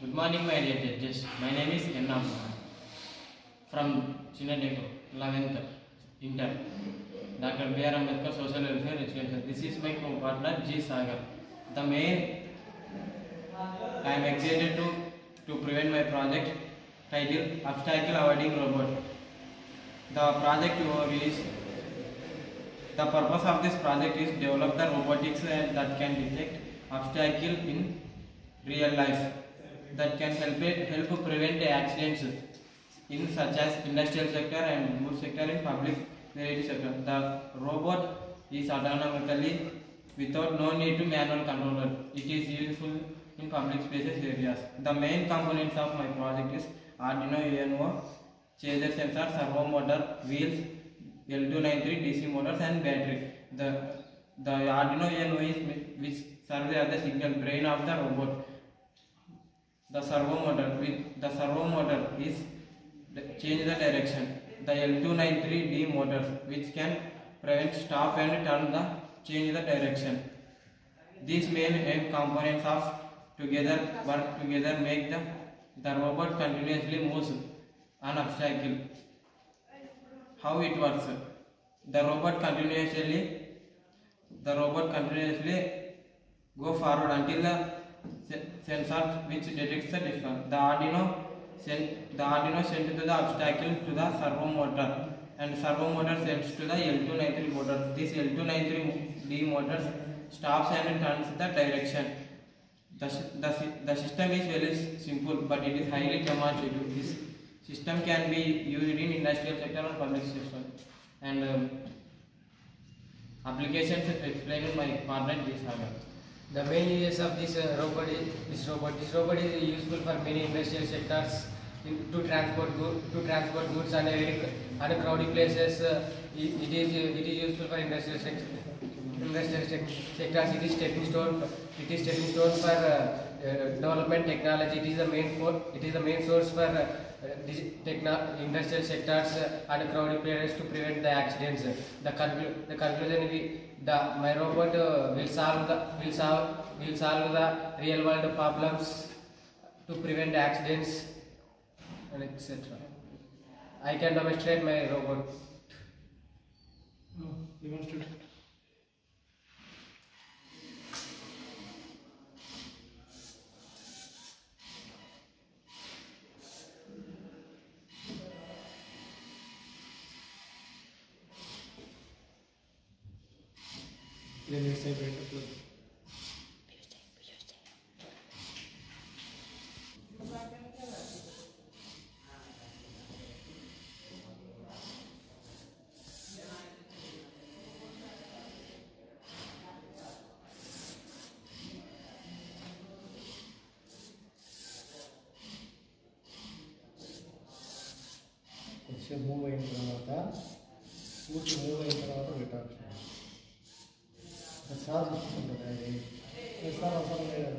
Good morning, my dear judges. My name is Enna from Chinnadeco, 11th Inter. Dr. B.R. Ambedkar Social Welfare Residential. This is my co-partner G. Sagar. I am excited to present my project titled Obstacle Avoiding Robot. The project is the purpose of this project is develop the robotics that can detect obstacle in real life that can help prevent accidents in such as industrial sector and goods sector and public variety sector. The robot is autonomously without no need to manual controller. It is useful in public spaces areas. The main components of my project is Arduino UNO, chaser sensor, servo motor, wheels, L293 DC motors and battery. The Arduino UNO is which serves as the signal brain of the robot. The servo motor is change the direction. The L293D motors which can prevent stop and turn the change the direction. These main components of work together make the robot continuously moves an obstacle. How it works? The robot continuously go forward until the sensor which detects the distance. The Arduino sends to the obstacle to the servo motor, and servo motor sends to the L293 motor. This L293D motor stops and turns the direction. The system is very simple, but it is highly demonstrative. This system can be used in industrial sector or public sector, and applications explained by partner G. Sagar. The main uses of this robot is useful for many industrial sectors to transport goods and crowded places. It is useful for industrial sectors. It is stepping stone for development technology. It is the main source for industrial sectors and crowded places to prevent the accidents. The conclusion my robot will solve the real world problems to prevent accidents and etc. I can demonstrate my robot. Demonstrate. Then next time print upload. కొంచెం move అయిన తర్వాత పూర్తి move అయిన తర్వాత పెట్టాలి. Sir చూసుకుంటుంది అది sir అవసరం లేదు.